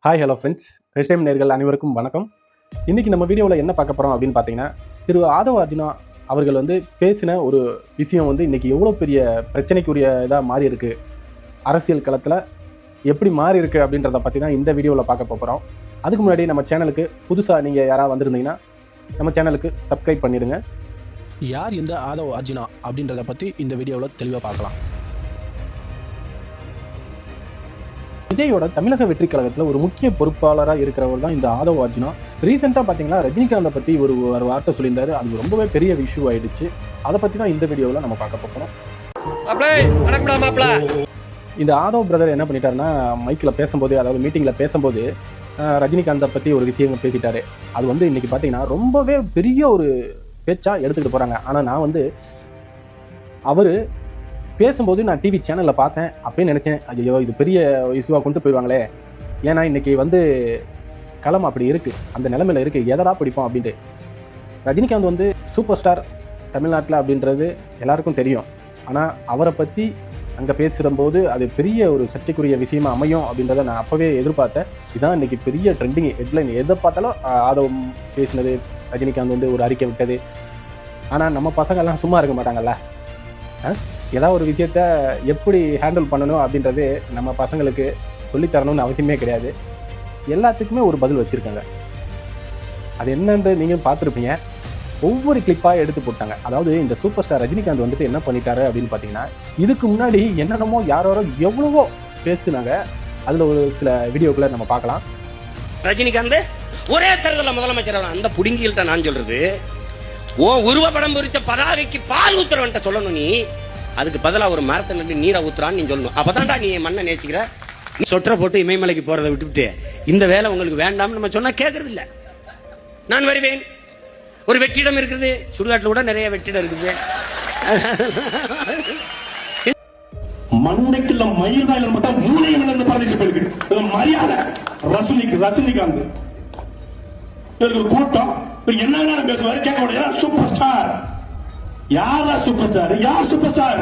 Hi hello friends, first time நேர்கள் அனைவருக்கும் வணக்கம். இன்றைக்கி நம்ம வீடியோவில் என்ன பார்க்க போகிறோம் அப்படின்னு பார்த்தீங்கன்னா, திரு ஆதவ் அர்ஜுனா அவர்கள் பேசின ஒரு விஷயம் இன்றைக்கி எவ்வளோ பெரிய பிரச்சனைக்குரிய இதாக மாறி இருக்குது, அரசியல் களத்தில் எப்படி மாறி இருக்குது அப்படின்றத பற்றி தான் இந்த வீடியோவில் பார்க்க போகிறோம். அதுக்கு முன்னாடி நம்ம சேனலுக்கு புதுசாக நீங்கள் யாராவது வந்திருந்தீங்கன்னா நம்ம சேனலுக்கு சப்ஸ்கிரைப் பண்ணிவிடுங்க. யார் இந்த ஆதவ் அர்ஜுனா அப்படின்றத பற்றி இந்த வீடியோவில் தெளிவாக பார்க்கலாம். விஜயோட தமிழக வெற்றி கழகத்தில் ஒரு முக்கிய பொறுப்பாளராக இருக்கிறவர் தான் இந்த ஆதவ் அர்ஜுனா. ரீசெண்டாக பார்த்தீங்கன்னா ரஜினிகாந்தை பற்றி ஒரு வார்த்தை சொல்லியிருந்தாரு. அது ரொம்பவே பெரிய இஷ்யூ ஆயிடுச்சு. அதை பற்றி தான் இந்த வீடியோவில் நம்ம பார்க்க போகிறோம். இந்த ஆதவ் பிரதர் என்ன பண்ணிட்டாருன்னா, மைக்கில் பேசும்போது, அதாவது மீட்டிங்கில் பேசும்போது ரஜினிகாந்தை பற்றி ஒரு விஷயம் பேசிட்டாரு. அது இன்னைக்கு பார்த்தீங்கன்னா ரொம்பவே பெரிய ஒரு பேச்சாக எடுத்துக்கிட்டு போகிறாங்க. ஆனால் நான் அவர் பேசும்போது நான் டிவி சேனலில் பார்த்தேன். அப்பயே நினச்சேன், ஐயோ இது பெரிய இஷ்யூவாக கொண்டு போயிடுவாங்களே. ஏன்னா இன்றைக்கி களம் அப்படி இருக்குது, அந்த நிலைமையில் இருக்குது, எதடா பிடிப்போம் அப்படின்ட்டு. ரஜினிகாந்த் சூப்பர் ஸ்டார் தமிழ்நாட்டில் அப்படின்றது எல்லாருக்கும் தெரியும். ஆனால் அவரை பற்றி அங்கே பேசுகிறம்போது அது பெரிய ஒரு சர்ச்சைக்குரிய விஷயமா அமையும் அப்படின்றத நான் அப்போவே எதிர்பார்த்தேன். இதுதான் இன்றைக்கி பெரிய ட்ரெண்டிங் ஹெட்லைன். எதை பார்த்தாலும் ஆதவம் பேசினது, ரஜினிகாந்த் ஒரு அறிக்கை விட்டது. ஆனால் நம்ம பசங்கள்லாம் சும்மா இருக்க மாட்டாங்கல்ல. ஏதாவது ஒரு விஷயத்த எப்படி ஹேண்டில் பண்ணணும் அப்படின்றது நம்ம பசங்களுக்கு சொல்லித்தரணும்னு அவசியமே கிடையாது. எல்லாத்துக்குமே ஒரு பதில் வச்சுருக்காங்க. அது என்னன்னு நீங்கள் பார்த்துருப்பீங்க. ஒவ்வொரு கிளிப்பாக எடுத்து போட்டாங்க. அதாவது இந்த சூப்பர் ஸ்டார் ரஜினிகாந்த் என்ன பண்ணிட்டாரு அப்படின்னு பார்த்தீங்கன்னா, இதுக்கு முன்னாடி என்னென்னமோ யாரோ எவ்வளவோ பேசுனாங்க. அதில் ஒரு சில வீடியோக்களை நம்ம பார்க்கலாம். ரஜினிகாந்த் ஒரே தேர்தலில் முதலமைச்சர் அந்த புடுங்கில்ட்ட நான் சொல்றது, ஓ உருவப்படம் குறித்த பதாகைக்கு பால் ஊத்துறவன்ட்ட சொல்லணும். நீ அதுக்கு பதிலாக ஒரு மரத்தில் இருந்து நீரை ஊத்துறான்னு நீ சொல்லணும். அப்பதான்டா நீ மண்ணை நேசிக்கிற. நீ சொற்ற போட்டு இமயமலைக்கு போறதை விட்டுவிட்டு இந்த வேலை உங்களுக்கு வேண்டாம்னு நம்ம சொன்னா கேட்கறது இல்லை. நான் வருவேன். ஒரு வெற்றிடம் இருக்குது, சுடுகாட்டில் கூட நிறைய வெற்றிடம் இருக்குது. மண்டைக்குள்ள மயிர்தான் மட்டும் மூளையிலிருந்து பரதேசி போயிருக்கு. மரியாதை ரஜினிகாந்த் கூட்டம் என்ன பேசுவாரு கேட்க முடியாது. சூப்பர் ஸ்டார் யாரா? சூப்பர் ஸ்டார் யார்? சூப்பர் ஸ்டார்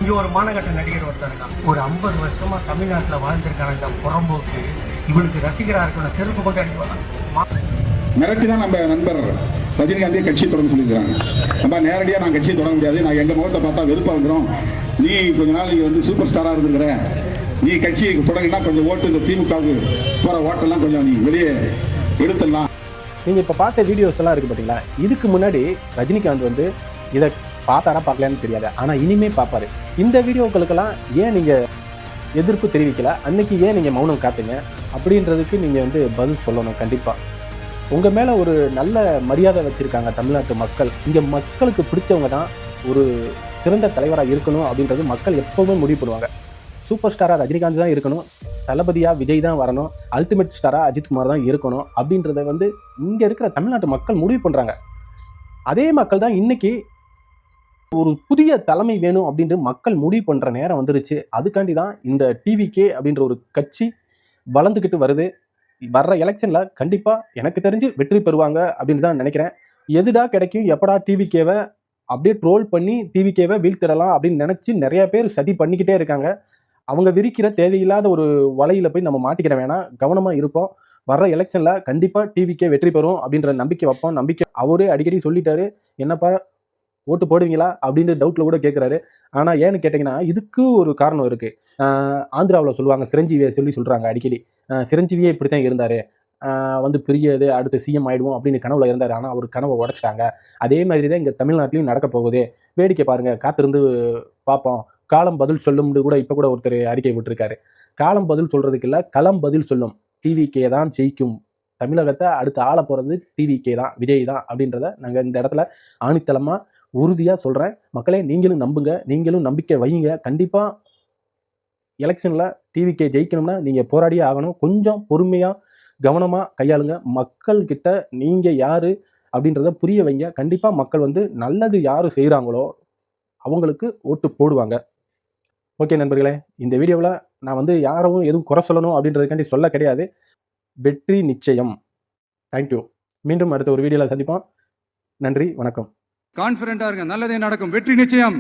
இங்க ஒரு மாநகட்ட நடிகர் ஒருத்தருக்கா, ஒரு 50 வருஷமா தமிழ்நாட்டுல வாழ்ந்திருக்கான இந்த புறம்போக்கு இவனுக்கு ரசிகரா இருக்கணும். செருப்பு கொண்டு அடிப்பாங்க. மிரட்டி தான் நம்ம நண்பர் ரஜினிகாந்தே கட்சி தொடங்க சொல்லியிருக்காங்க. நம்ம நேரடியாக நான் கட்சியை தொடங்க முடியாது, நான் எங்கள் முகத்தை பார்த்தா வெறுப்பாக வந்துடும், நீ கொஞ்ச நாள் நீ சூப்பர் ஸ்டாராக இருந்துக்கிற, நீ கட்சி தொடங்கினா கொஞ்சம் ஓட்டு இந்த திமுகவுக்கு போகிற ஓட்டெல்லாம் கொஞ்சம் நீ வெளியே எடுத்துடலாம். நீங்கள் இப்போ பார்த்த வீடியோஸ் எல்லாம் இருக்குது பார்த்தீங்களா. இதுக்கு முன்னாடி ரஜினிகாந்த் இதை பார்த்தாரா பார்க்கலான்னு தெரியாது. ஆனால் இனிமே பார்ப்பாரு. இந்த வீடியோக்களுக்கெல்லாம் ஏன் நீங்கள் எதிர்ப்பு தெரிவிக்கல, அன்னைக்கு ஏன் நீங்கள் மௌனம் காத்துங்க அப்படின்றதுக்கு நீங்கள் பதில் சொல்லணும். கண்டிப்பாக உங்கள் மேலே ஒரு நல்ல மரியாதை வச்சுருக்காங்க தமிழ்நாட்டு மக்கள். இங்கே மக்களுக்கு பிடிச்சவங்க தான் ஒரு சிறந்த தலைவராக இருக்கணும் அப்படின்றது மக்கள் எப்போவுமே முடிவு பண்ணுவாங்க. சூப்பர் ஸ்டாராக ரஜினிகாந்த் தான் இருக்கணும், தளபதியாக விஜய் தான் வரணும், அல்டிமேட் ஸ்டாராக அஜித்குமார் தான் இருக்கணும் அப்படின்றத இங்கே இருக்கிற தமிழ்நாட்டு மக்கள் முடிவு பண்ணுறாங்க. அதே மக்கள் தான் இன்றைக்கி ஒரு புதிய தலைமை வேணும் அப்படின்ட்டு மக்கள் முடிவு பண்ணுற நேரம் வந்துருச்சு. அதுக்காண்டி தான் இந்த டிவிகே அப்படின்ற ஒரு கட்சி வளர்ந்துக்கிட்டு வருது. வர்ற எலெக்ஷனில் கண்டிப்பாக எனக்கு தெரிஞ்சு வெற்றி பெறுவாங்க அப்படின்னு தான் நினைக்கிறேன். எதுடா கிடைக்கும், எப்படா டிவிகேவை அப்படியே ட்ரோல் பண்ணி டிவிகேவை வீழ்த்திடலாம் அப்படின்னு நினச்சி நிறைய பேர் சதி பண்ணிக்கிட்டே இருக்காங்க. அவங்க விரிக்கிற தேவையில்லாத ஒரு வலையில் போய் நம்ம மாட்டிக்கிற வேணாம், கவனமாக இருப்போம். வர்ற எலெக்ஷனில் கண்டிப்பாக டிவிகே வெற்றி பெறும் அப்படின்ற நம்பிக்கை வைப்போம். நம்பிக்கை அவரே அடிக்கடி சொல்லிட்டாரு. என்னப்பா ஓட்டு போடுவீங்களா அப்படின்னு டவுட்டில் கூட கேட்குறாரு. ஆனால் ஏன்னு கேட்டிங்கன்னா இதுக்கு ஒரு காரணம் இருக்குது. ஆந்திராவில் சொல்லுவாங்க, சிரஞ்சீவியை சொல்கிறாங்க அடிக்கடி. சிரஞ்சீவியே இப்படி தான் இருந்தார், பெரிய இது அடுத்து சிஎம் ஆகிடுவோம் அப்படின்னு கனவுல இருந்தார். ஆனால் அவர் கனவை உடச்சிட்டாங்க. அதே மாதிரி தான் இங்கே தமிழ்நாட்டிலையும் நடக்க போகுது. வேடிக்கை பாருங்கள், காத்திருந்து பார்ப்போம். காலம் பதில் சொல்லும்னு கூட இப்போ கூட ஒருத்தர் அறிக்கை விட்டுருக்காரு. காலம் பதில் சொல்கிறதுக்கு இல்லை, களம் பதில் சொல்லும். டிவிகே தான் ஜெயிக்கும். தமிழகத்தை அடுத்து ஆள போகிறது டிவிகே தான், விஜய் தான் அப்படின்றத நாங்கள் இந்த இடத்துல ஆணித்தளமாக உறுதியாக சொல்கிறேன். மக்களே, நீங்களும் நம்புங்க, நீங்களும் நம்பிக்கை வையுங்க. கண்டிப்பாக எலெக்ஷனில் டிவிகே ஜெயிக்கணும்னா நீங்கள் போராடியே ஆகணும். கொஞ்சம் பொறுமையாக கவனமாக கையாளுங்க. மக்கள்கிட்ட நீங்கள் யார் அப்படின்றத புரிய வைங்க. கண்டிப்பாக மக்கள் நல்லது யார் செய்கிறாங்களோ அவங்களுக்கு ஓட்டு போடுவாங்க. ஓகே நண்பர்களே, இந்த வீடியோவில் நான் யாரும் எதுவும் குறை சொல்லணும் அப்படின்றதுக்காண்டி சொல்ல கிடையாது. வெற்றி நிச்சயம். தேங்க்யூ. மீண்டும் அடுத்த ஒரு வீடியோவில் சந்திப்போம். நன்றி, வணக்கம். கான்ஃபிடென்ட்டா இருங்க, நல்லதே நடக்கும், வெற்றி நிச்சயம்.